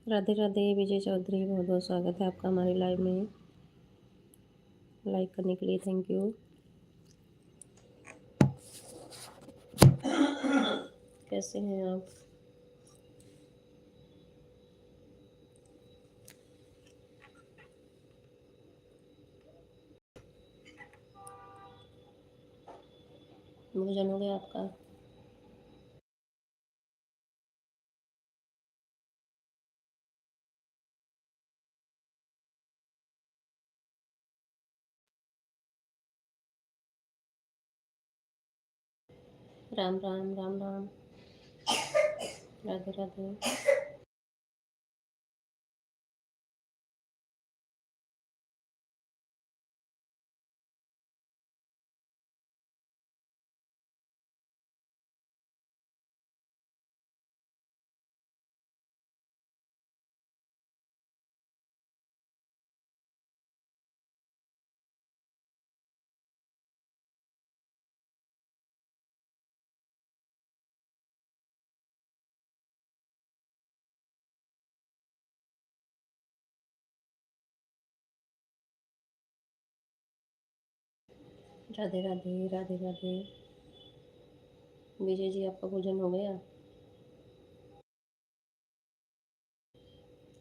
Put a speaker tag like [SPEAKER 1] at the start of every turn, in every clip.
[SPEAKER 1] राधे राधे। विजय चौधरी, बहुत बहुत स्वागत है आपका हमारे लाइव में। लाइक करने के लिए थैंक यू। कैसे हैं आप? भोजन हो गया आपका? राम राम, राम राम। राधे राधे। राधे राधे, राधे राधे। विजय जी, आपका भोजन हो गया?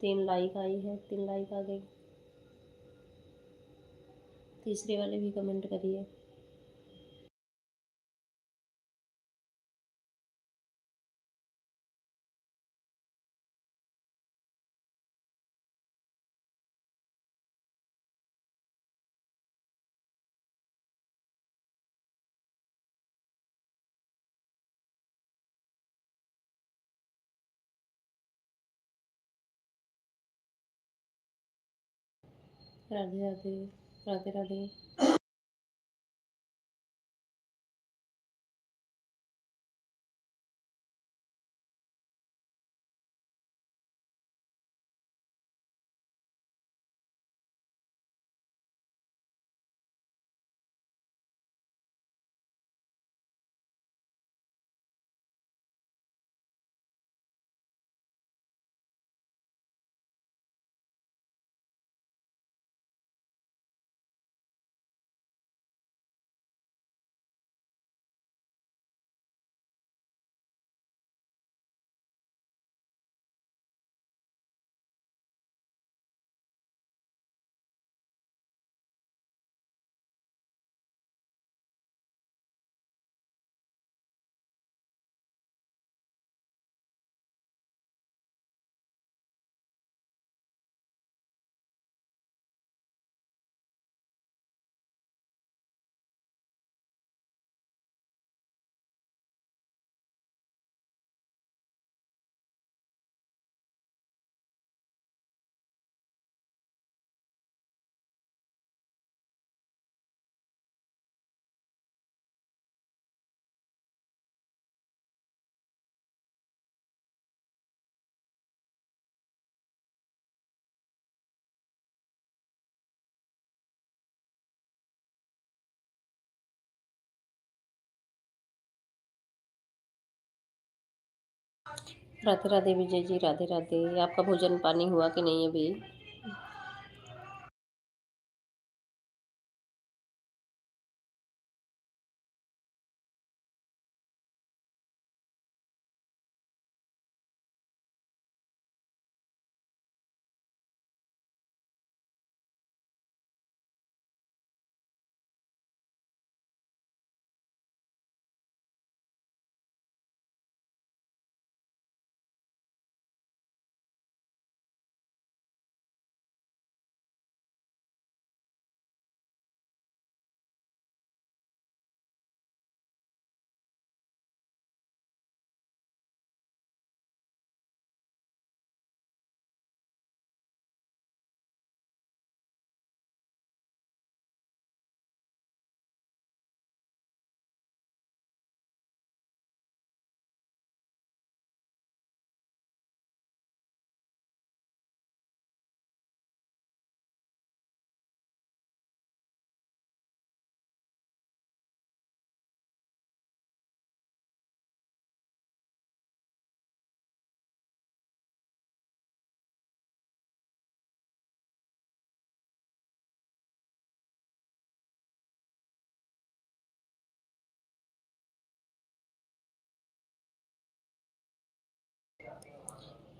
[SPEAKER 1] 3 लाइक आई है, 3 लाइक आ गई। तीसरे वाले भी कमेंट करिए। राधे राधे, राधे राधे। राधे राधे विजय जी, राधे राधे। आपका भोजन पानी हुआ कि नहीं अभी?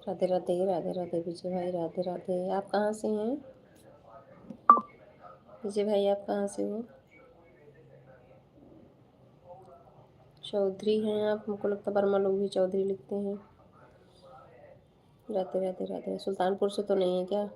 [SPEAKER 1] राधे राधे, राधे राधे विजय भाई, राधे राधे। आप कहाँ से हैं विजय भाई? आप कहाँ से हो? चौधरी हैं आप? हमको लगता बर्मा लोग भी चौधरी लिखते हैं। राधे राधे राधे। सुल्तानपुर से तो नहीं है क्या?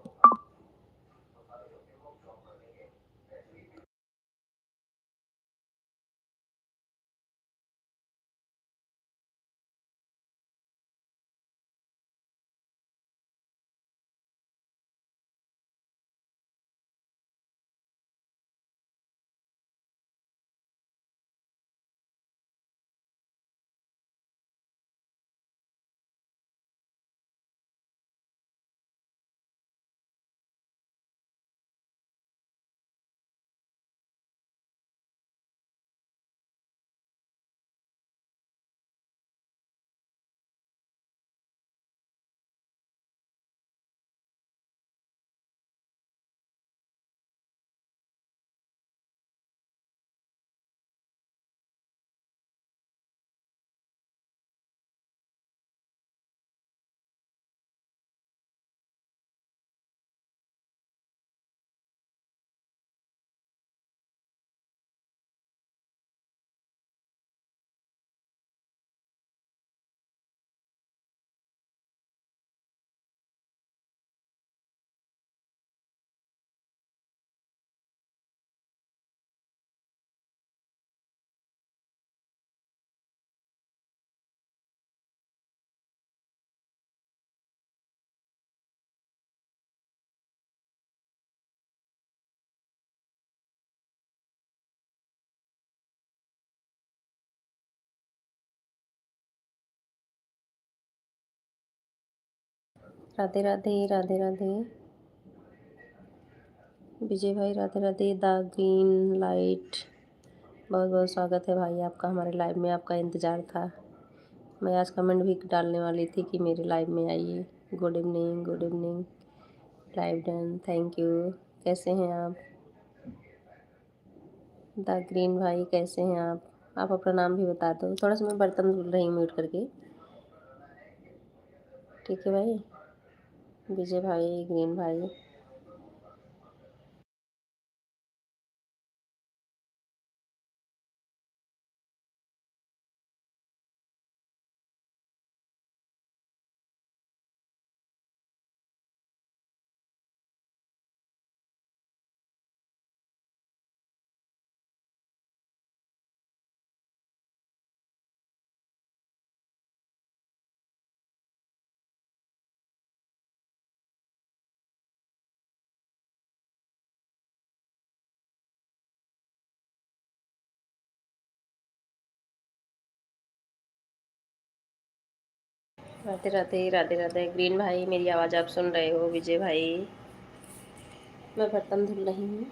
[SPEAKER 1] राधे राधे राधे राधे। विजय भाई Radhe Radhe. The green light, बहुत बहुत स्वागत है भाई आपका हमारे लाइव में। आपका इंतज़ार था। मैं आज कमेंट भी डालने वाली थी कि मेरे लाइव में आइए। Good evening, good evening. Live done, thank you. कैसे हैं आप? द ग्रीन भाई कैसे हैं आप अपना नाम भी बता दो। थोड़ा सा मैं बर्तन धुल रही हूँ म्यूट करके। ठीक है भाई। विजय भाई, ग्रीन भाई। राधे राधे राधे राधे। ग्रीन भाई मेरी आवाज़ आप सुन रहे हो? विजय भाई, मैं बर्तन धुल रही हूँ।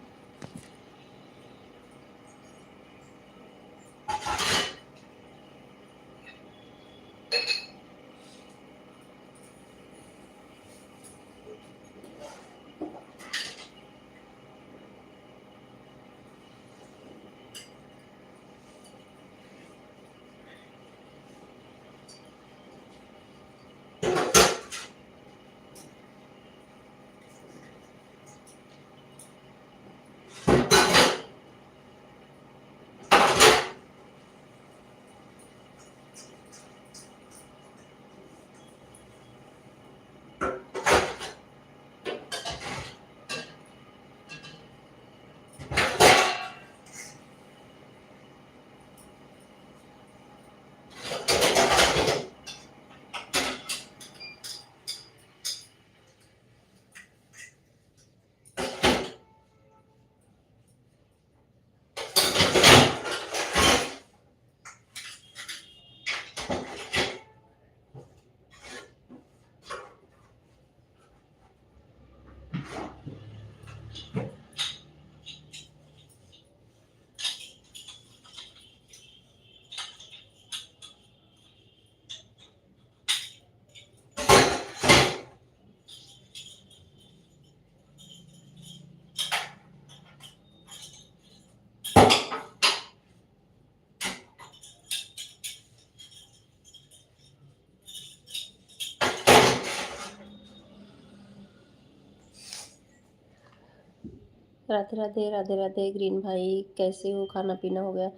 [SPEAKER 1] राधे राधे राधे राधे। ग्रीन भाई कैसे हो? खाना पीना हो गया?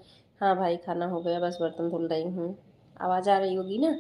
[SPEAKER 1] हाँ भाई, खाना हो गया, बस बर्तन धुल रही हूँ। आवाज़ आ रही होगी ना।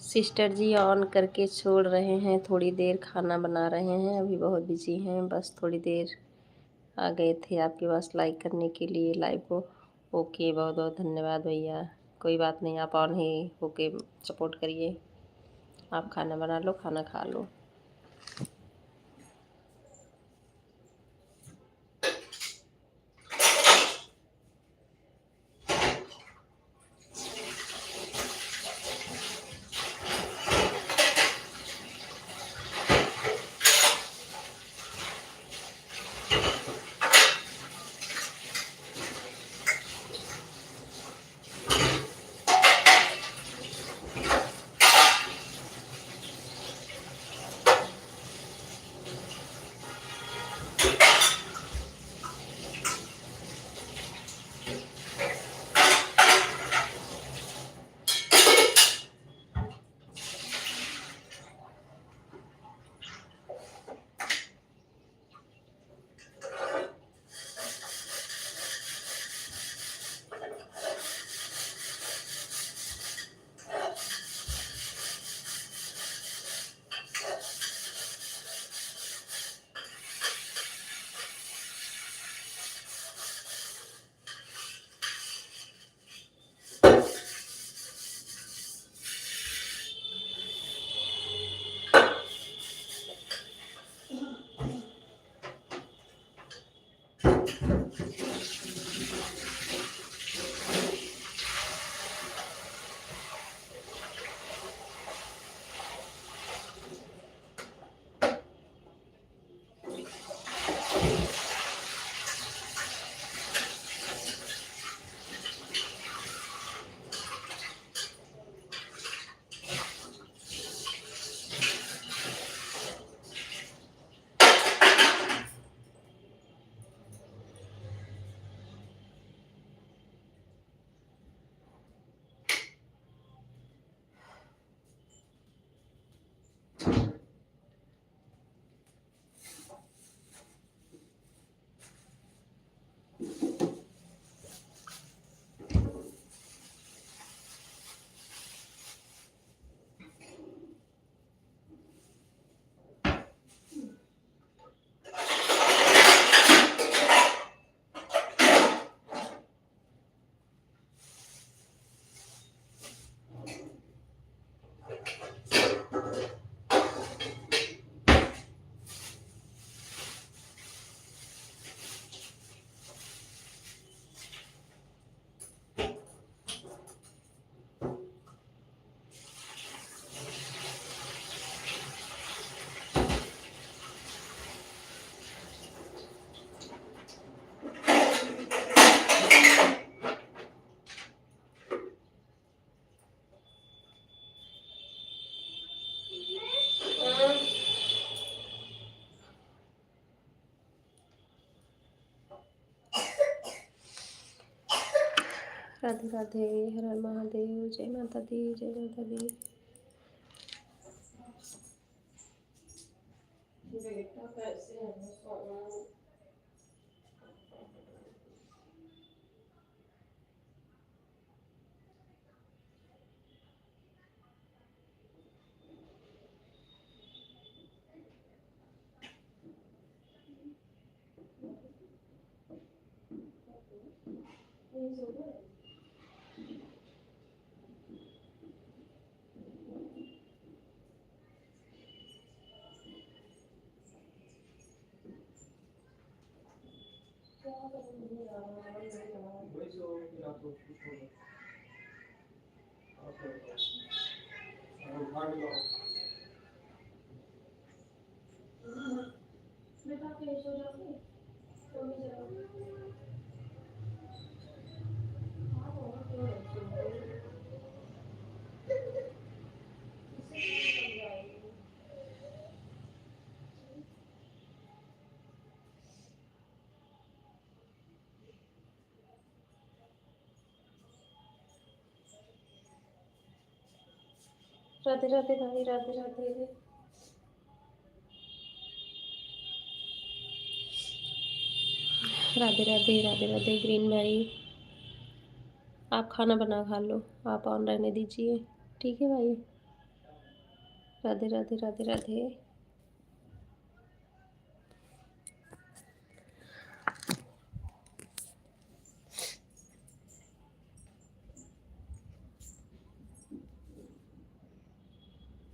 [SPEAKER 1] सिस्टर जी ऑन करके छोड़ रहे हैं, थोड़ी देर खाना बना रहे हैं, अभी बहुत बिजी हैं, बस थोड़ी देर आ गए थे आपके पास लाइक करने के लिए लाइव को। ओके, बहुत बहुत धन्यवाद भैया। कोई बात नहीं, आप ऑन ही होके सपोर्ट करिए। आप खाना बना लो, खाना खा लो। राधे राधे, हर हर महादेव, जय माता दी, जय माता दी। बेटा कैसे है सोना? बेटा कैसे हो जाओगे? राधे राधे भाई, राधे राधे। राधे राधे, राधे राधे ग्रीन भाई। आप खाना बना खा लो, आप ऑन रहने दीजिए, ठीक है भाई। राधे राधे, राधे राधे।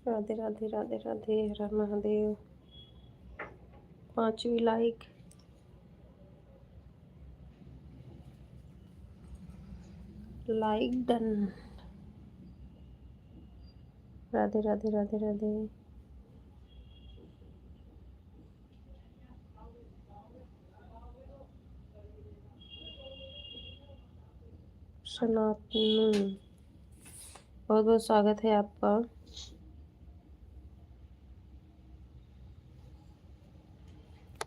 [SPEAKER 1] राधे राधे, राधे राधे, हर हर महादेव। 5वीं like. Like done. Radhe Radhe, Radhe Radhe. सनातन, बहुत बहुत स्वागत है आपका।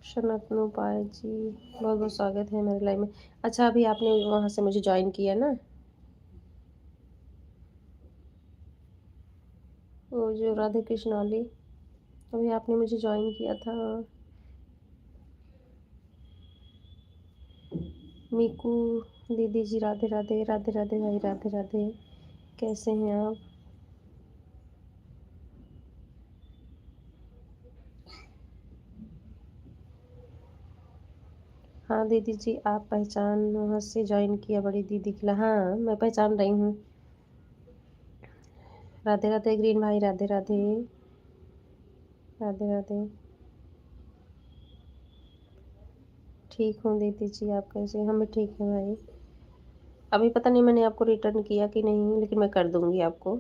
[SPEAKER 1] सनातन उपाय जी, बहुत बहुत स्वागत है मेरे लाइव में। अच्छा, अभी आपने वहाँ से मुझे ज्वाइन किया ना, वो जो राधे कृष्ण वाली, अभी आपने मुझे ज्वाइन किया था। मीकू दीदी जी, राधे राधे, राधे राधे भाई, राधे राधे। कैसे हैं आप? हाँ दीदी जी, आप पहचान वहाँ से ज्वाइन किया बड़ी दीदी के लिए। हाँ, मैं पहचान रही हूँ। राधे राधे ग्रीन भाई, राधे राधे, राधे राधे। ठीक हूँ दीदी जी, आप कैसे? हम भी ठीक हैं भाई। अभी पता नहीं मैंने आपको रिटर्न किया कि नहीं, लेकिन मैं कर दूंगी आपको।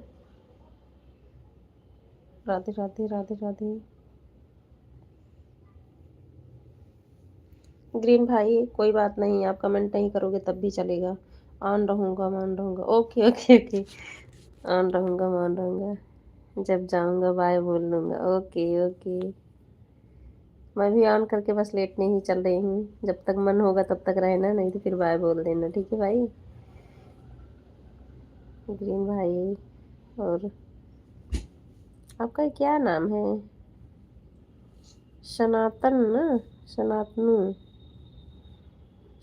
[SPEAKER 1] राधे राधे, राधे राधे। ग्रीन भाई कोई बात नहीं, आप कमेंट नहीं करोगे तब भी चलेगा। ऑन रहूँगा, ऑन रहूँगा। Okay okay okay. ऑन रहूँगा, ऑन रहूँगा। जब जाऊँगा बाय बोल दूँगा। Okay okay. मैं भी ऑन करके बस लेटने ही चल रही हूँ। जब तक मन होगा तब तक रहना, नहीं तो फिर बाय बोल देना, ठीक है भाई। ग्रीन भाई, और आपका क्या नाम है? सनातन ना? सनातनू।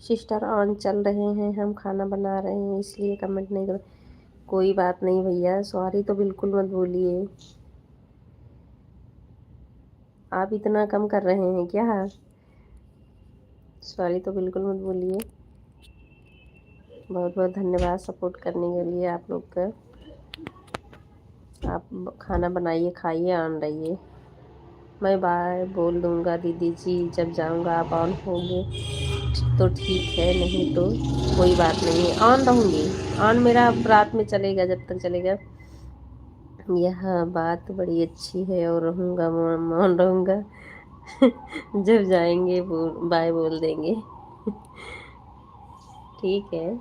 [SPEAKER 1] सिस्टर ऑन चल रहे हैं, हम खाना बना रहे हैं इसलिए कमेंट नहीं कर। कोई बात नहीं भैया, सॉरी तो बिल्कुल मत बोलिए। आप इतना कम कर रहे हैं क्या? सॉरी तो बिल्कुल मत बोलिए। बहुत बहुत धन्यवाद सपोर्ट करने के लिए आप लोग का। आप खाना बनाइए, खाइए, ऑन रहिए। मैं बाय बोल दूंगा दीदी जी, जब जाऊंगा आप ऑन होंगे तो ठीक है, नहीं तो कोई बात नहीं है, ऑन रहूँगी। ऑन मेरा अब रात में चलेगा, जब तक चलेगा। यह बात बड़ी अच्छी है, और रहूँगा, मौन रहूँगा। जब जाएंगे बाय बोल देंगे। ठीक है।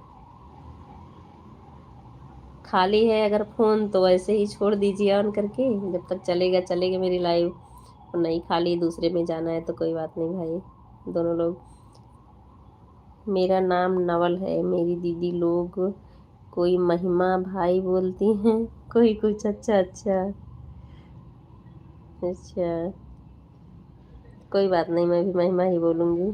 [SPEAKER 1] खाली है अगर फ़ोन तो ऐसे ही छोड़ दीजिए ऑन करके, जब तक चलेगा चलेगा मेरी लाइव। और नहीं खाली दूसरे में जाना है तो कोई बात नहीं भाई, दोनों लोग। मेरा नाम नवल है, मेरी दीदी लोग कोई महिमा भाई बोलती हैं, कोई कुछ। अच्छा अच्छा। अच्छा। कोई बात नहीं, मैं भी महिमा ही बोलूँगी।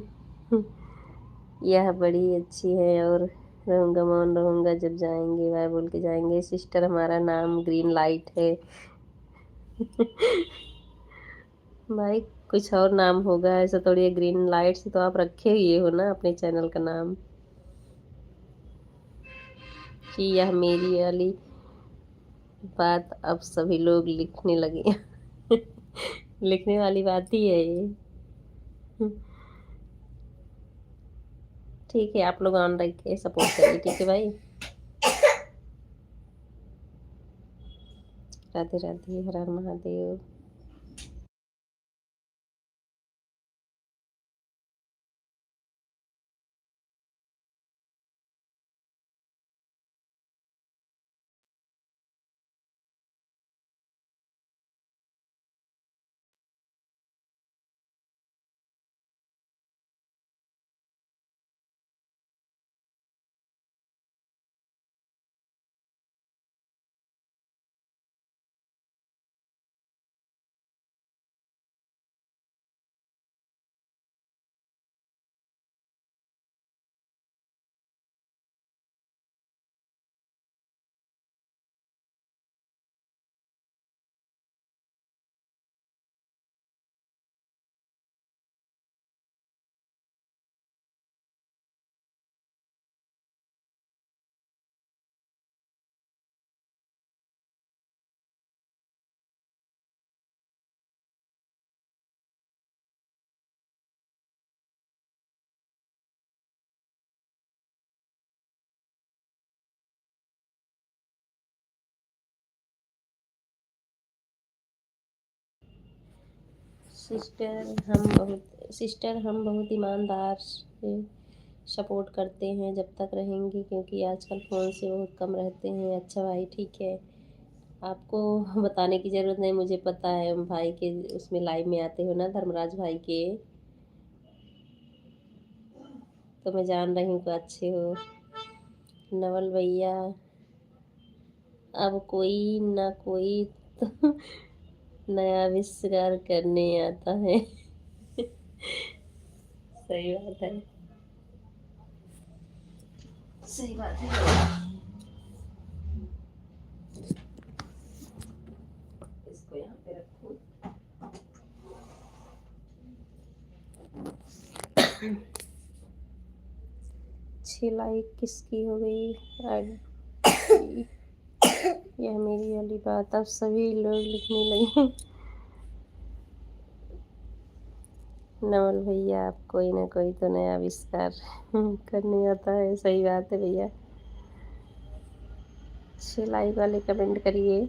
[SPEAKER 1] यह बड़ी अच्छी है और रहूँगा मौन रहूँगा जब जाएंगे, बाय बोल के जाएंगे। सिस्टर हमारा नाम ग्रीन लाइट है। भाई कुछ और नाम होगा, ऐसा थोड़ी है। ग्रीन लाइट से तो आप रखे हुए हो ना अपने चैनल का नाम, कि यह मेरी वाली बात अब सभी लोग लिखने लगे। लिखने वाली बात ही है ये। ठीक है, आप लोग ऑन रख के सपोर्ट करिए, ठीक है भाई। राधे राधे, हर हर महादेव। सिस्टर हम बहुत ईमानदार से सपोर्ट करते हैं, जब तक रहेंगे, क्योंकि आजकल फ़ोन से बहुत कम रहते हैं। अच्छा भाई, ठीक है, आपको बताने की ज़रूरत नहीं, मुझे पता है। भाई के उसमें लाइव में आते हो ना, धर्मराज भाई के, तो मैं जान रही हूँ कि अच्छे हो। नवल भैया, अब कोई ना कोई तो नया आविष्कार करने आता है। सही बात है, सही बात है। इसको यहाँ पे रखूँ। 6 लाइक किसकी हो गई? आई, यह मेरी वाली बात अब सभी लोग लिखने लगे। नवल भैया, आप कोई ना कोई तो नया आविष्कार करने आता है। सही बात है भैया। 6 लाइक वाले कमेंट करिए।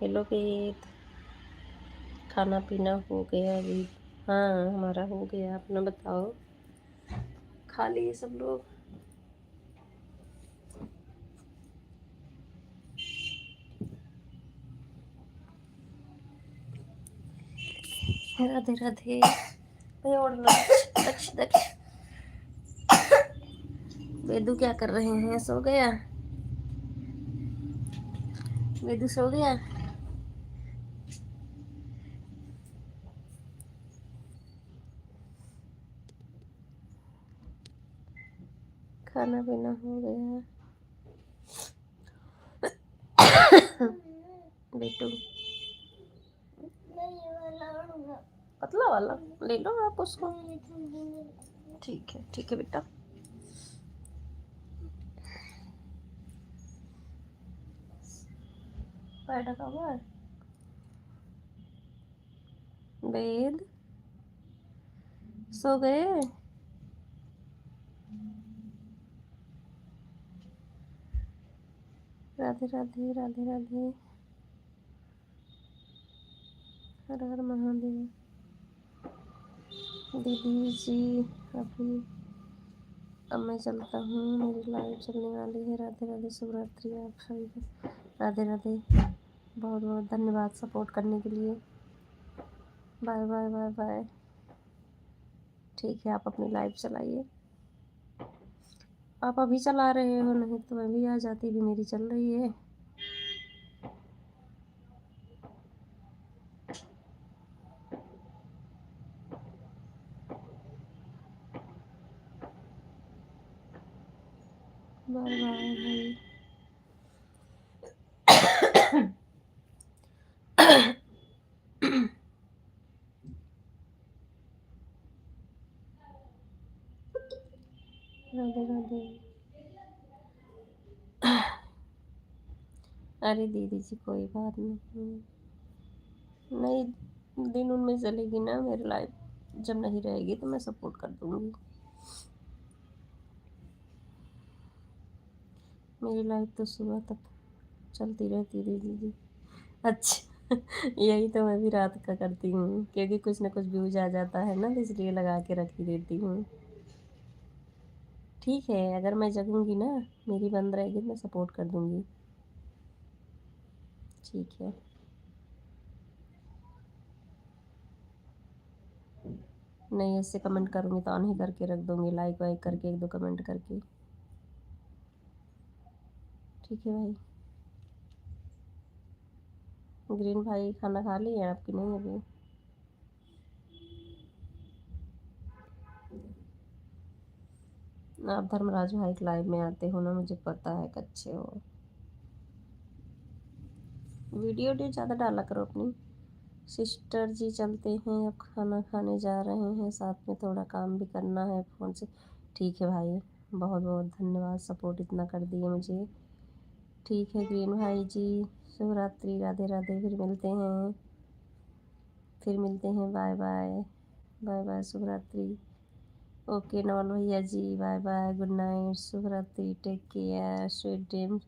[SPEAKER 1] हेलो वेद, खाना पीना हो गया अभी? हाँ, हमारा हो गया। अपना बताओ, खा लिए सब लोग? राधे राधे भाई। और दक्ष दक्ष दक्ष, वेदू क्या कर रहे हैं? सो गया? वेदू सो गया? खाना पीना हो गया? बेटू, पतला वाला ले लो आप उसको। ठीक है बेटा। पैर ढका हुआ है? वेद, सो गए? राधे राधे राधे राधे, हर हर महादेव। दीदी जी, अभी अब मैं चलता हूँ, मेरी लाइव चलने वाली है। राधे राधे, शुभ रात्रि आप सभी को। राधे राधे, बहुत बहुत धन्यवाद सपोर्ट करने के लिए। Bye bye bye bye. ठीक है, आप अपनी लाइव चलाइए। आप अभी चला रहे हो? नहीं तो मैं भी आ जाती, भी मेरी चल रही है। बाय बाय भाई। राधे राधे। अरे दीदी जी, कोई बात नहीं। नहीं, दिन उनमें चलेगी ना मेरी लाइफ। जब नहीं रहेगी तो मैं सपोर्ट कर दूंगी। मेरी लाइफ तो सुबह तक चलती रहती दीदी जी। अच्छा, यही तो मैं भी रात का करती हूँ, क्योंकि कुछ ना कुछ व्यूज आ जाता है ना, तो इसलिए लगा के रख ही देती हूँ। ठीक है, अगर मैं जगूंगी ना, मेरी बंद रहेगी तो मैं सपोर्ट कर दूंगी। ठीक है। नहीं, ऐसे कमेंट करूंगी तो ऑन ही करके रख दूंगी, लाइक वाइक करके, एक दो कमेंट करके। ठीक है भाई। ग्रीन भाई, खाना खा लिया आपकी? नहीं अभी? आप धर्मराज भाई के लाइव में आते हो ना, मुझे पता है कि अच्छे हो। वीडियो ज़्यादा डाला करो अपनी। सिस्टर जी चलते हैं, अब खाना खाने जा रहे हैं, साथ में थोड़ा काम भी करना है फ़ोन से। ठीक है भाई, बहुत बहुत धन्यवाद, सपोर्ट इतना कर दिए मुझे। ठीक है ग्रीन भाई जी, शुभ रात्रि, राधे राधे, फिर मिलते हैं, फिर मिलते हैं। बाय बाय बाय बाय, शुभ रात्रि। ओके नवल भैया ji, bye bye, good night, शुभ रात्रि, टेक केयर, स्वीट ड्रीम्स।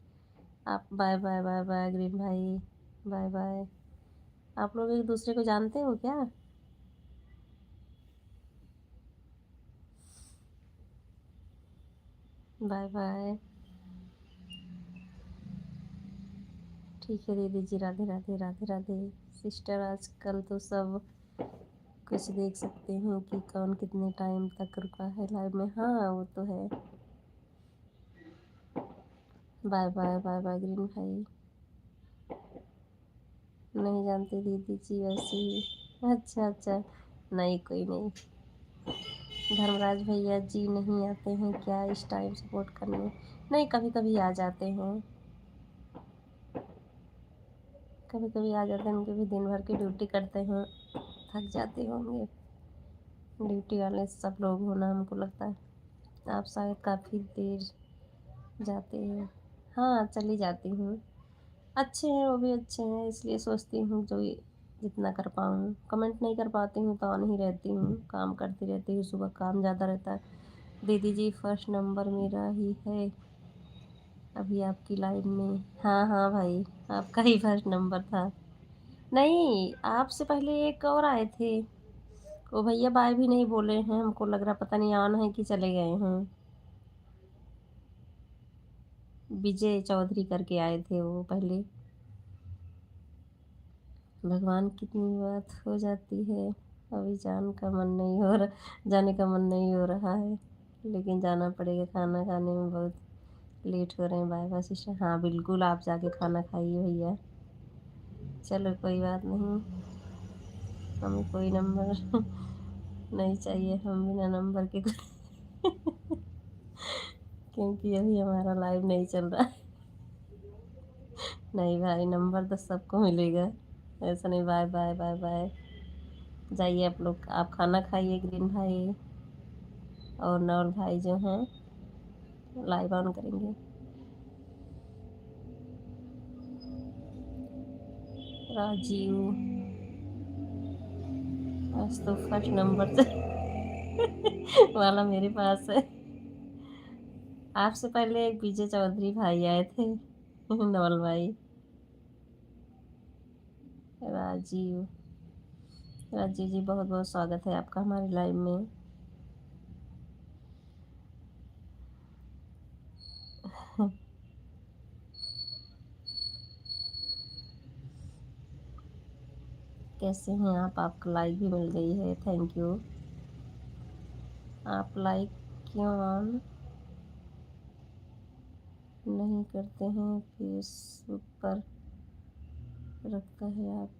[SPEAKER 1] आप bye bye bye bye green भाई, बाय बाय। आप लोग एक दूसरे को जानते हो क्या? Bye bye. ठीक है दीदी जी, राधे राधे राधे राधे। सिस्टर, आजकल तो सब कुछ देख सकते हैं कि कौन कितने टाइम तक रुका है लाइव में। हाँ वो तो है। Bye bye bye bye green भाई। नहीं जानती दीदी जी, वैसे ही। अच्छा अच्छा, नहीं कोई नहीं। धर्मराज भैया जी नहीं आते हैं क्या इस टाइम सपोर्ट करने? नहीं, कभी कभी आ जाते हैं, कभी कभी आ जाते हैं। उनके भी दिन भर की ड्यूटी करते हैं, थक जाते होंगे। ड्यूटी वाले सब लोग होना, हमको लगता है आप शायद काफ़ी देर जाते हैं। हाँ, चली जाती हूँ। अच्छे हैं वो भी, अच्छे हैं, इसलिए सोचती हूँ जो जितना कर पाऊँ। कमेंट नहीं कर पाती हूँ तो ऑन ही रहती हूँ, काम करती रहती हूँ, सुबह काम ज़्यादा रहता है। दीदी जी, फर्स्ट नंबर मेरा ही है अभी आपकी लाइन में। हाँ हाँ भाई, आपका ही फर्स्ट नंबर था। नहीं, आपसे पहले एक और आए थे। वो भैया बाय भी नहीं बोले हैं, हमको लग रहा पता नहीं ऑन है कि चले गए हैं। विजय चौधरी करके आए थे वो पहले। भगवान कितनी बात हो जाती है। अभी जाने का मन नहीं हो रहा है, लेकिन जाना पड़ेगा, खाना खाने में बहुत लेट हो रहे हैं। Bye bye sister. हाँ बिल्कुल, आप जाके खाना खाइए भैया। चलो कोई बात नहीं, हमें कोई नंबर नहीं चाहिए, हम बिना नंबर के क्योंकि अभी हमारा लाइव नहीं चल रहा है। नहीं भाई, नंबर तो सबको मिलेगा, ऐसा नहीं। Bye bye bye bye. जाइए आप लोग, आप खाना खाइए। ग्रीन भाई और नौल भाई जो हैं लाइव ऑन करेंगे। राजीव, आज तो फर्स्ट नंबर से वाला मेरे पास है। आपसे पहले एक विजय चौधरी भाई आए थे नवल भाई। राजीव, राजीव जी बहुत बहुत स्वागत है आपका हमारे लाइव में। कैसे हैं आप? आपका लाइक भी मिल गई है, थैंक यू। आप लाइक क्यों ऑन नहीं करते हैं? फेसबुक पर रखता है आप,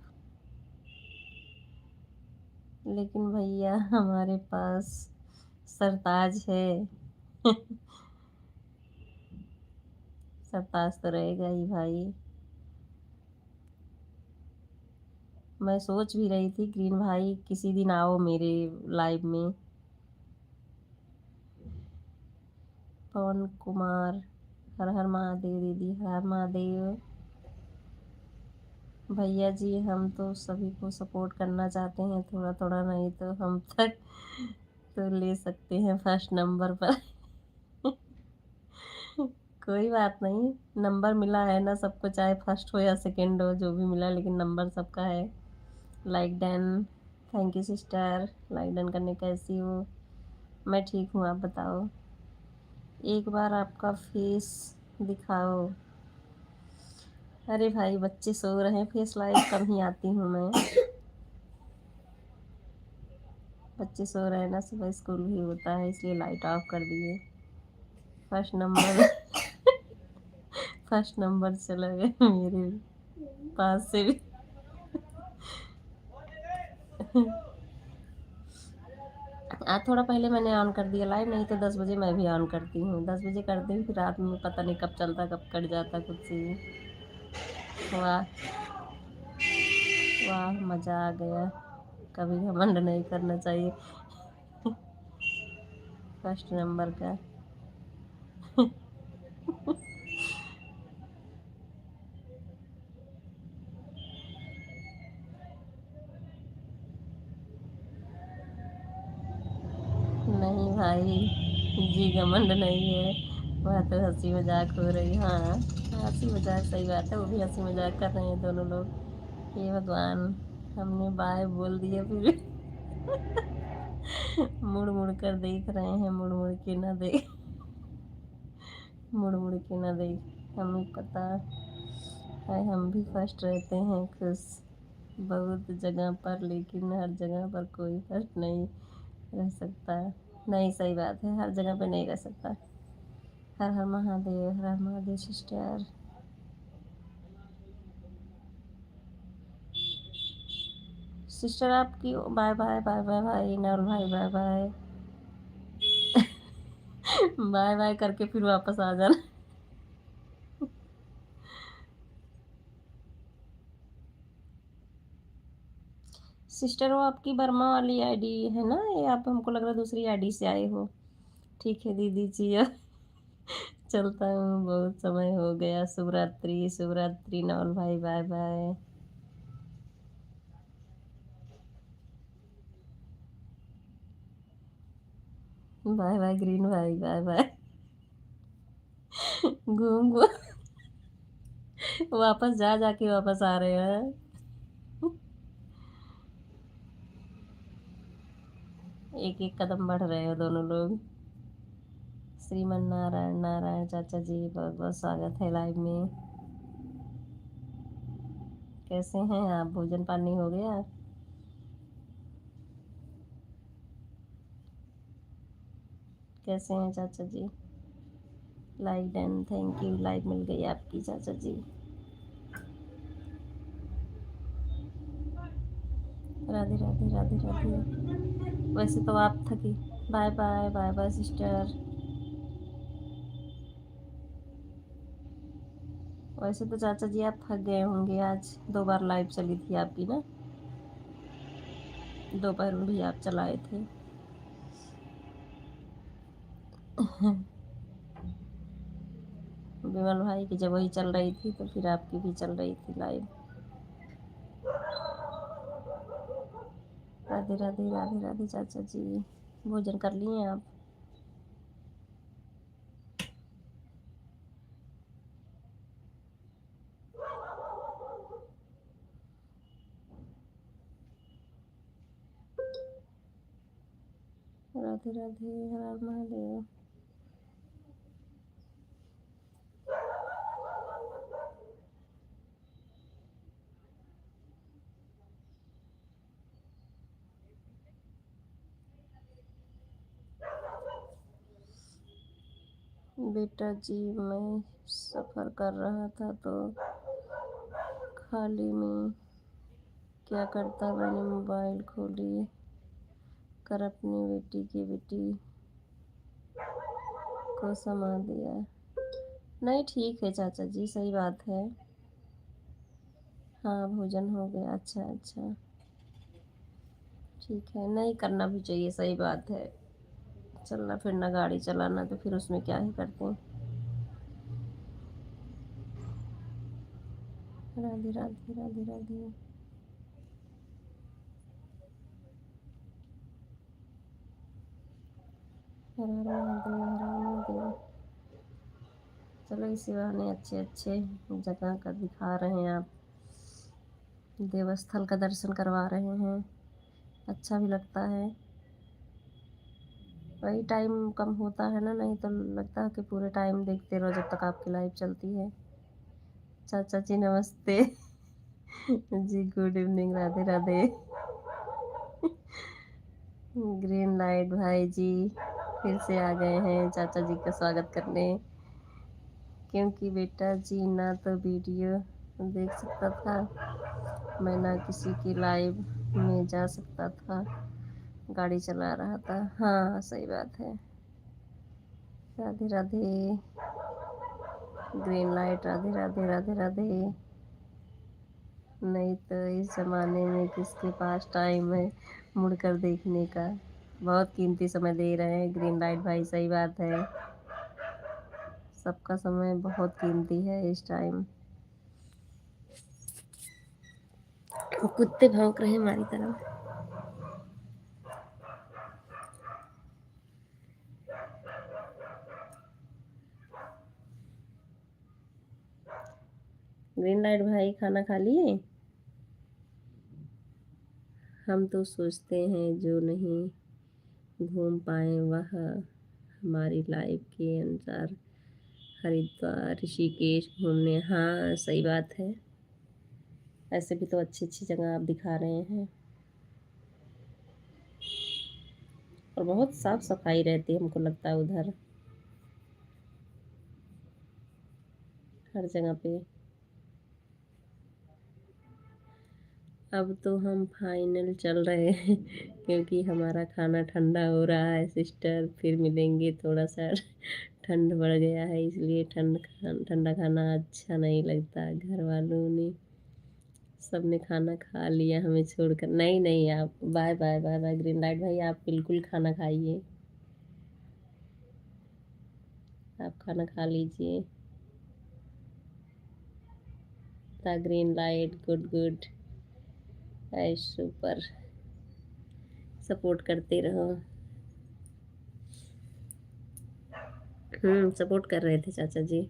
[SPEAKER 1] लेकिन भैया हमारे पास सरताज है सरताज तो रहेगा ही भाई। मैं सोच भी रही थी ग्रीन भाई किसी दिन आओ मेरे लाइव में। पवन कुमार, हर हर महादेव दीदी, हर हर महादेव। भैया जी हम तो सभी को सपोर्ट करना चाहते हैं, थोड़ा थोड़ा नहीं तो हम तक तो ले सकते हैं फर्स्ट नंबर पर कोई बात नहीं, नंबर मिला है ना सबको, चाहे फर्स्ट हो या सेकंड हो, जो भी मिला, लेकिन नंबर सबका है। Like done, thank you sister. Like done करने कैसी हो? मैं ठीक हूँ, आप बताओ। एक बार आपका फेस दिखाओ। अरे भाई बच्चे सो रहे हैं, फेस लाइव कम ही आती हूँ मैं। बच्चे सो रहे हैं ना, सुबह स्कूल भी होता है इसलिए लाइट ऑफ कर दिए। फर्स्ट नंबर फर्स्ट नंबर चला गया मेरे पास से भी आज थोड़ा पहले मैंने ऑन कर दिया लाइव, नहीं तो 10 बजे मैं भी ऑन करती हूँ। 10 बजे करती हूँ, फिर रात में पता नहीं कब चलता कब कट जाता खुद से ही। वाह वाह, मज़ा आ गया। कभी घमंड नहीं करना चाहिए फर्स्ट नंबर का नहीं भाई जी, घमंड नहीं है, वह तो हंसी मजाक हो रही। हाँ हंसी मजाक, सही बात है, वो भी हंसी मजाक कर रहे हैं दोनों लोग। ये भगवान, हमने बाय बोल दिया फिर मुड़ मुड़ कर देख रहे हैं, मुड़ मुड़ के ना देख मुड़ मुड़ के ना देख। हमें पता है हम भी फर्स्ट रहते हैं खुश बहुत जगह पर, लेकिन हर जगह पर कोई फर्स्ट नहीं रह सकता। नहीं सही बात है, हर जगह पे नहीं रह सकता। हर हर महादेव, हर हर महादेव सिस्टर। सिस्टर आपकी बाय बाय बाय बाय भाई नवल भाई, बाय बाय बाय बाय करके फिर वापस आ जाना। सिस्टर वो आपकी बर्मा वाली आईडी है ना, ये आप हमको लग रहा दूसरी आईडी से आए हो। ठीक है दीदी जी, अब चलता हूँ, बहुत समय हो गया। शुभ रात्रि, शुभ रात्रि नवल भाई, bye bye. Bye bye green भाई, बाय बाय घूम घूम वापस जा जाके वापस आ रहे हैं। एक एक कदम बढ़ रहे हो दोनों लोग। श्रीमन नारायण नारायण चाचा जी, बहुत बहुत स्वागत है लाइव में। कैसे हैं आप? भोजन पानी हो गया? कैसे हैं चाचा जी? Like done, thank you. Like मिल गई आपकी चाचा जी। राधे राधे राधे राधे। वैसे तो आप थकी। Bye bye bye bye sister. वैसे तो चाचा जी आप थक गए होंगे, आज 2 बार लाइव चली थी आपकी ना। दोपहर में भी आप चलाए थे। विमल भाई की जब वही चल रही थी तो फिर आपकी भी चल रही थी लाइव। राधे राधे राधे राधे चाचा जी। भोजन कर लिए आप? राधे राधे, हर हर महादेव। बेटा जी मैं सफ़र कर रहा था तो खाली में क्या करता, मैंने मोबाइल खोली कर अपनी बेटी को समा दिया। नहीं ठीक है चाचा जी, सही बात है। हाँ भोजन हो गया। अच्छा अच्छा, ठीक है। नहीं करना भी चाहिए, सही बात है। चलना फिरना गाड़ी चलाना तो फिर उसमें क्या ही करते हैं। राधे राधे राधे राधे। हर हर महादेव, हर हर महादेव। चलो इसी बहाने अच्छे अच्छे जगह का दिखा रहे हैं आप, देवस्थल का दर्शन करवा रहे हैं, अच्छा भी लगता है। वही टाइम कम होता है ना, नहीं तो लगता है कि पूरे टाइम देखते रहो जब तक आपकी लाइव चलती है। चाचा जी नमस्ते। जी good evening, Radhe Radhe. Green light भाई जी फिर से आ गए हैं चाचा जी का स्वागत करने, क्योंकि बेटा जी ना तो वीडियो देख सकता था, मैं ना किसी की लाइव में जा सकता था, गाड़ी चला रहा था। हाँ सही बात है। राधे राधे। Green light, Radhe Radhe Radhe Radhe. नहीं तो इस ज़माने में किसके पास टाइम है मुड़कर देखने का। बहुत कीमती समय दे रहे हैं ग्रीन लाइट भाई, सही बात है। सबका समय बहुत कीमती है इस टाइम। कुत्ते भौंक रहे हैं हमारी तरफ। ग्रीन लाइट भाई खाना खा लिए? हम तो सोचते हैं जो नहीं घूम पाए वह हमारी लाइफ के अनुसार हरिद्वार ऋषिकेश घूमने। हाँ सही बात है। ऐसे भी तो अच्छी अच्छी जगह आप दिखा रहे हैं, और बहुत साफ सफाई रहती है हमको लगता है उधर, हर जगह पे। अब तो हम फाइनल चल रहे हैं क्योंकि हमारा खाना ठंडा हो रहा है सिस्टर, फिर मिलेंगे। थोड़ा सा ठंड बढ़ गया है इसलिए ठंडा खाना अच्छा नहीं लगता। घर वालों ने सबने खाना खा लिया हमें छोड़कर। नहीं नहीं, आप bye bye bye bye green light भाई, आप बिल्कुल खाना खाइए, आप खाना खा लीजिए। The green light, good good, super, support करते रहो। सपोर्ट कर रहे थे चाचा जी।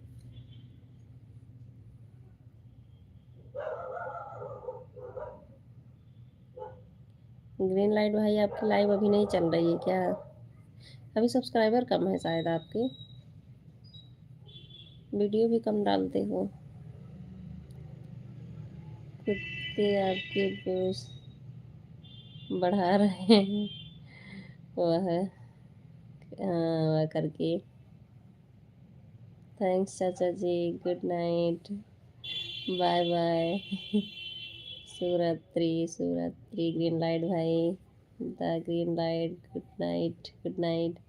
[SPEAKER 1] ग्रीन लाइट भाई, आपकी लाइव अभी नहीं चल रही है क्या? अभी सब्सक्राइबर कम है शायद आपके, वीडियो भी कम डालते हो। कुत्ते आपके व्यूज बढ़ा रहे हैं वह करके। थैंक्स चाचा जी, good night, bye bye. Shivratri Shivratri. Green light भाई, the green light, good night good night.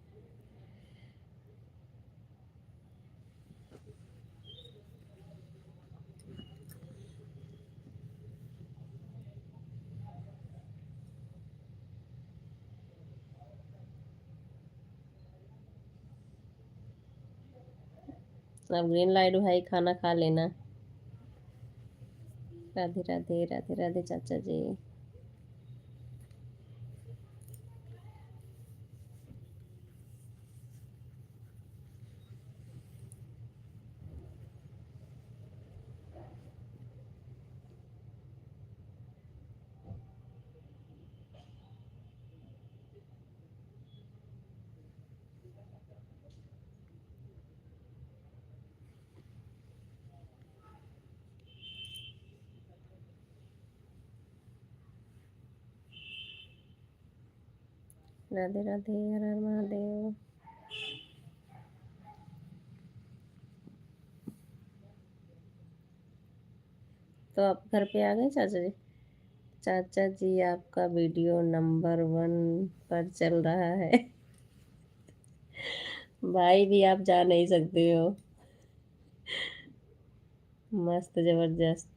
[SPEAKER 1] अब ग्रीन लाइट भाई खाना खा लेना। राधे राधे राधे राधे चाचा जी। राधे राधे, हर हर महादेव। तो आप घर पे आ गए चाचा जी? चाचा जी आपका वीडियो नंबर 1 पर चल रहा है। भाई भी आप जा नहीं सकते हो। मस्त जबरदस्त।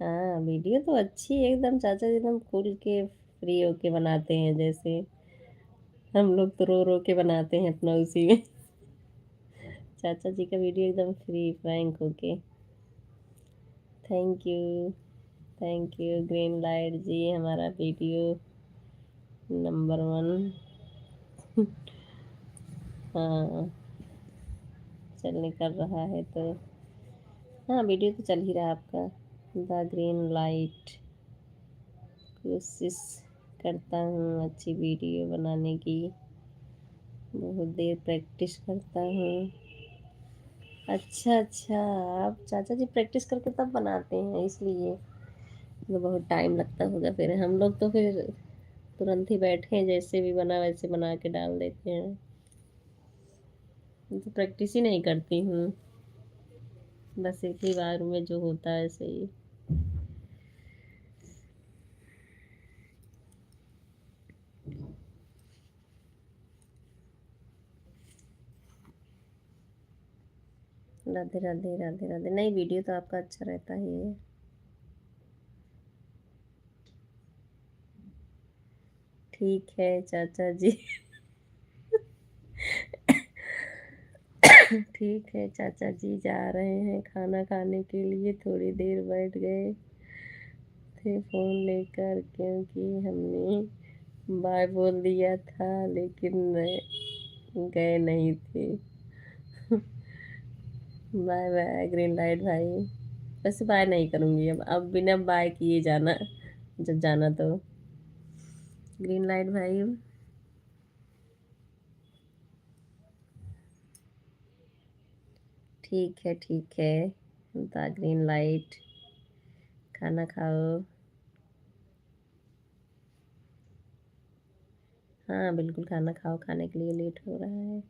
[SPEAKER 1] हाँ, वीडियो तो अच्छी है एकदम, चाचा जी एकदम खुल के फ्री होके बनाते हैं, जैसे हम लोग तो रो रो के बनाते हैं अपना उसी में। चाचा जी का वीडियो एकदम फ्री फ्रैंक होके। Thank you, thank you green light जी, हमारा वीडियो नंबर 1। हाँ, चलने कर रहा है तो। हाँ, वीडियो तो चल ही रहा है आपका। The green light. कोशिश करता हूँ अच्छी वीडियो बनाने की, बहुत देर प्रैक्टिस करता हूँ। अच्छा अच्छा, आप चाचा जी प्रैक्टिस करके तब बनाते हैं, इसलिए तो बहुत टाइम लगता होगा। फिर हम लोग तो फिर तुरंत ही बैठे, जैसे भी बना वैसे बना के डाल देते हैं। मैं तो प्रैक्टिस ही नहीं करती हूँ, बस एक ही बार में जो होता है ऐसे ही। राधे राधे राधे राधे। नहीं, वीडियो तो आपका अच्छा रहता ही है। ठीक है चाचा जी। ठीक है चाचा जी, जा रहे हैं खाना खाने के लिए, थोड़ी देर बैठ गए थे फ़ोन लेकर, क्योंकि हमने बाय बोल दिया था लेकिन गए नहीं थे। बाय बाय ग्रीन लाइट भाई। वैसे बाय नहीं करूँगी अब बिना बाय किए जाना, जब जाना तो। ग्रीन लाइट भाई, ठीक है, द ग्रीन लाइट। खाना खाओ। हाँ बिल्कुल, खाना खाओ, खाने के लिए लेट हो रहा है।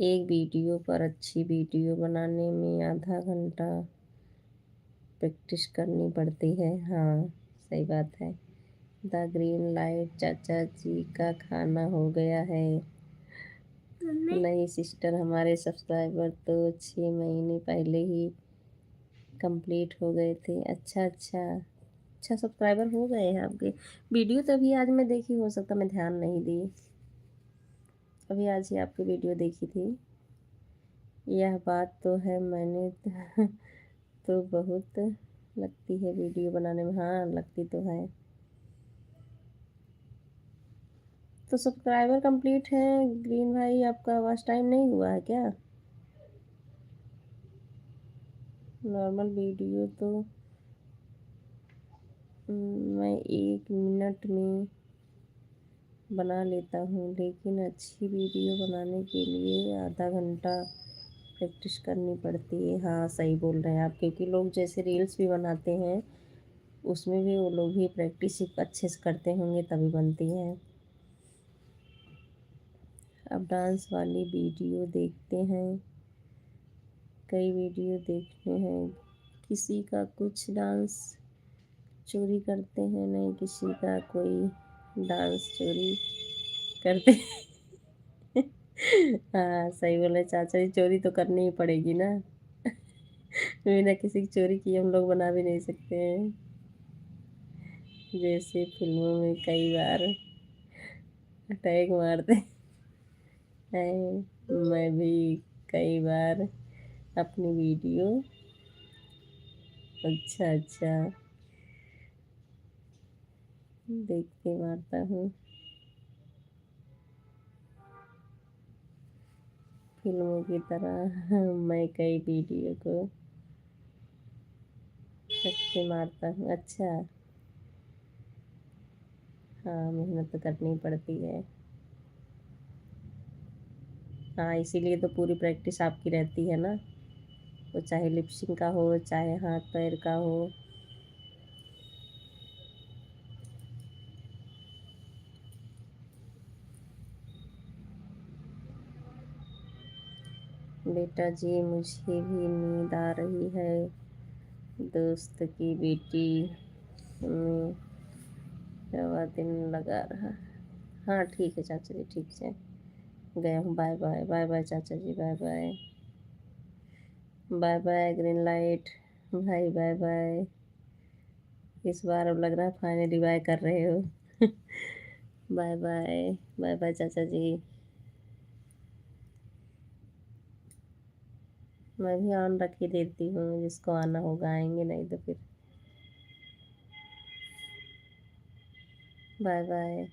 [SPEAKER 1] एक वीडियो पर अच्छी वीडियो बनाने में आधा घंटा प्रैक्टिस करनी पड़ती है। हाँ, सही बात है। द ग्रीन लाइट, चाचा जी का खाना हो गया है। नहीं सिस्टर, हमारे सब्सक्राइबर तो 6 महीने पहले ही कंप्लीट हो गए थे। अच्छा अच्छा, अच्छा सब्सक्राइबर हो गए हैं आपके। वीडियो तो अभी आज मैं देखी, हो सकता मैं ध्यान नहीं दी। अभी आज ही आपकी वीडियो देखी थी। यह बात तो है, मैंने तो बहुत लगती है वीडियो बनाने में। हाँ, लगती तो है। तो सब्सक्राइबर कंप्लीट है ग्रीन भाई, आपका वॉच टाइम नहीं हुआ है क्या? नॉर्मल वीडियो तो मैं 1 मिनट में बना लेता हूँ, लेकिन अच्छी वीडियो बनाने के लिए आधा घंटा प्रैक्टिस करनी पड़ती है। हाँ, सही बोल रहे हैं आप, क्योंकि लोग जैसे रील्स भी बनाते हैं उसमें भी वो लोग भी प्रैक्टिस अच्छे से करते होंगे तभी बनती है। अब डांस वाली वीडियो देखते हैं, कई वीडियो देखते हैं। किसी का कुछ डांस चोरी करते हैं, नहीं किसी का कोई डांस चोरी करते। हाँ, सही बोले चाचा जी, चोरी तो करनी ही पड़ेगी ना। बिना किसी की चोरी किए हम लोग बना भी नहीं सकते हैं। जैसे फिल्मों में कई बार अटैक मारते हैं, मैं भी कई बार अपनी वीडियो। अच्छा अच्छा, देख के मारता हूँ। फिल्मों की तरह मैं कई वीडियो को रख के मारता हूँ। अच्छा, हाँ, मेहनत तो करनी पड़ती है। हाँ, इसीलिए तो पूरी प्रैक्टिस आपकी रहती है ना। वो चाहे लिपसिंग का हो, चाहे हाथ पैर का हो। बेटा जी, मुझे भी नींद आ रही है। दोस्त की बेटी में रवा दिन लगा रहा। हाँ ठीक है चाचा जी, ठीक है। गया हूँ। बाय बाय, बाय बाय चाचा जी, bye bye. Bye bye green light भाई, बाय बाय। इस बार अब लग रहा है फाइनली बाय कर रहे हो। बाय बाय, बाय बाय चाचा जी। मैं भी ऑन रख ही देती हूँ, जिसको आना होगा आएंगे, नहीं तो फिर बाय बाय।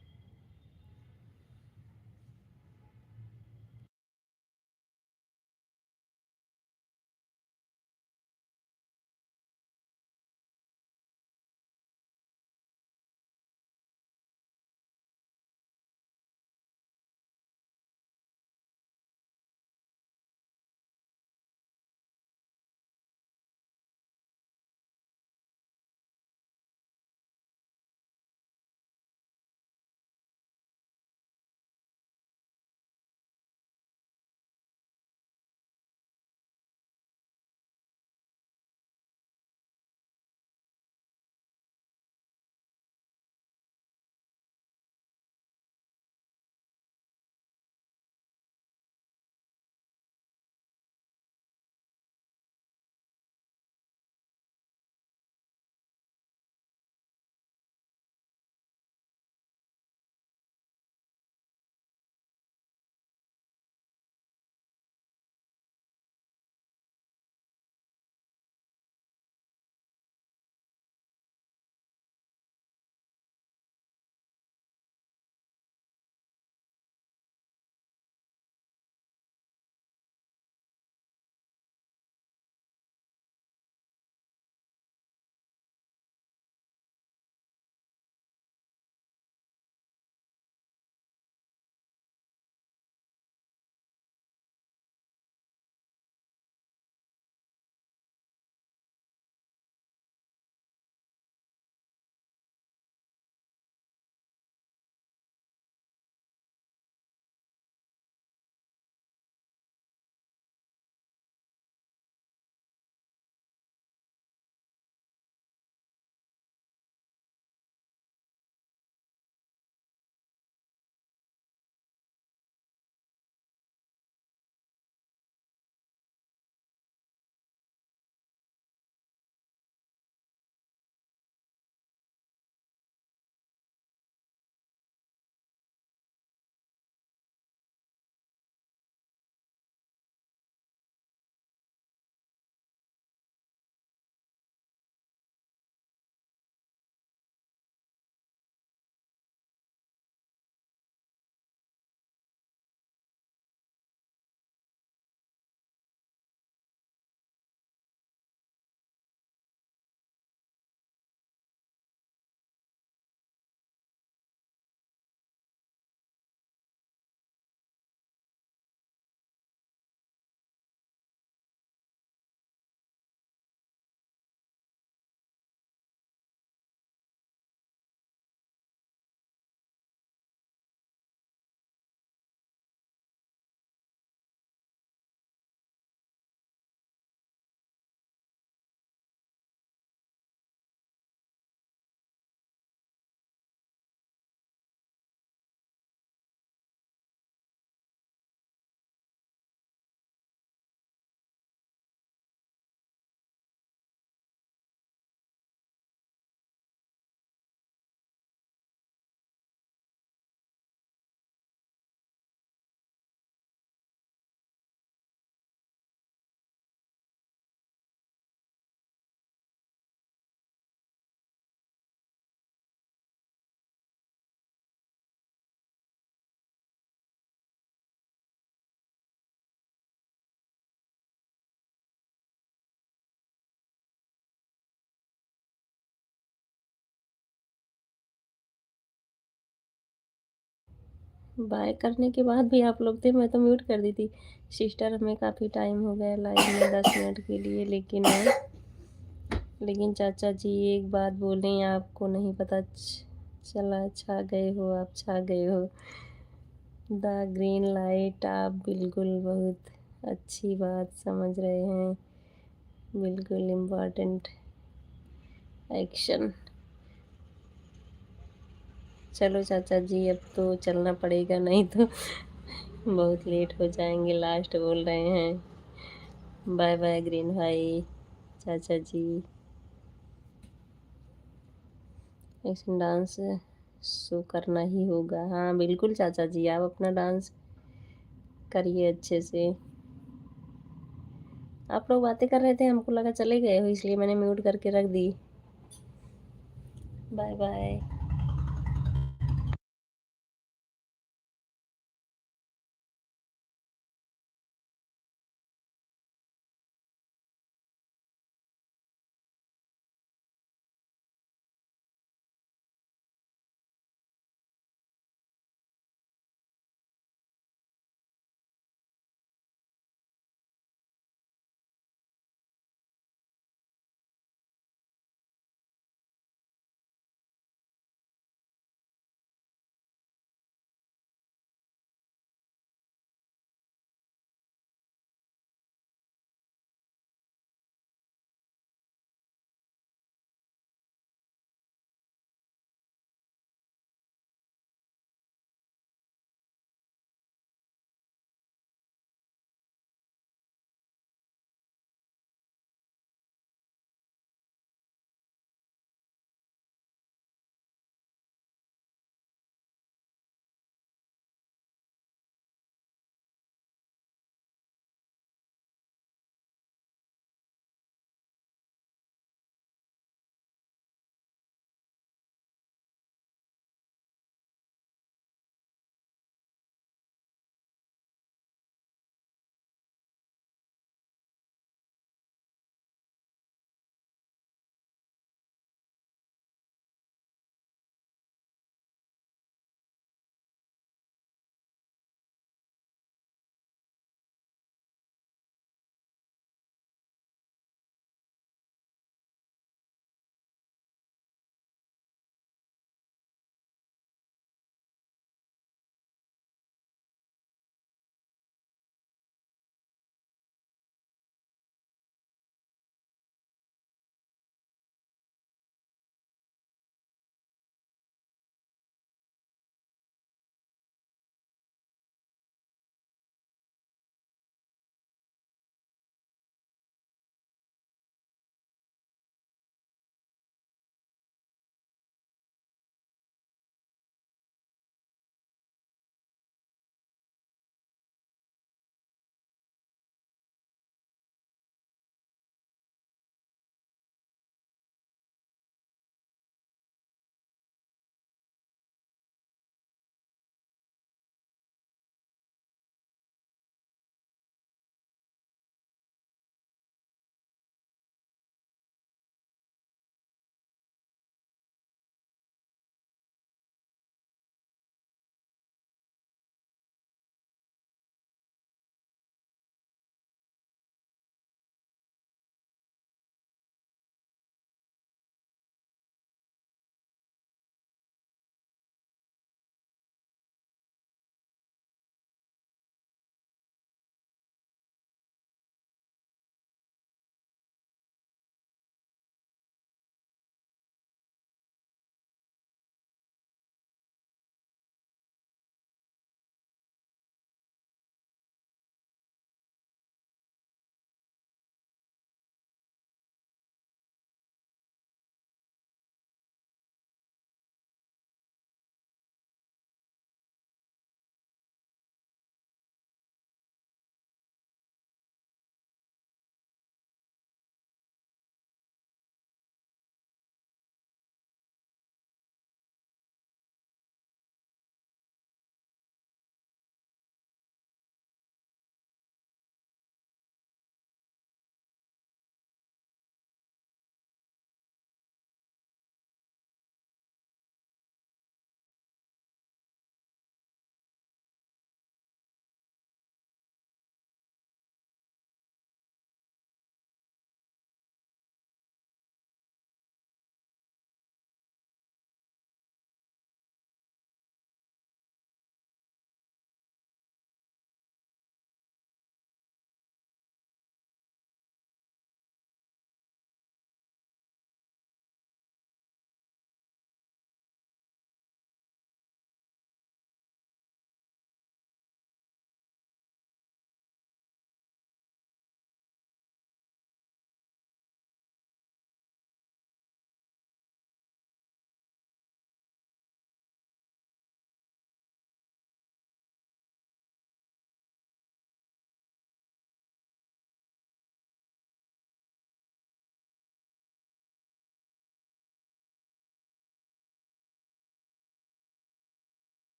[SPEAKER 1] बाय करने के बाद भी आप लोग थे, मैं तो म्यूट कर दी थी। सिस्टर हमें काफ़ी टाइम हो गया लाइव में 10 मिनट के लिए, लेकिन चाचा जी एक बात बोलें, आपको नहीं पता चला, छा गए हो आप, छा गए हो। द ग्रीन लाइट, आप बिल्कुल बहुत अच्छी बात समझ रहे हैं, बिल्कुल इम्पॉर्टेंट एक्शन। चलो चाचा जी अब तो चलना पड़ेगा, नहीं तो बहुत लेट हो जाएंगे, लास्ट बोल रहे हैं। बाय बाय ग्रीन भाई, चाचा जी। एक्शन डांस शो करना ही होगा। हाँ बिल्कुल चाचा जी, आप अपना डांस करिए अच्छे से। आप लोग बातें कर रहे थे, हमको लगा चले गए हो, इसलिए मैंने म्यूट करके रख दी। Bye bye.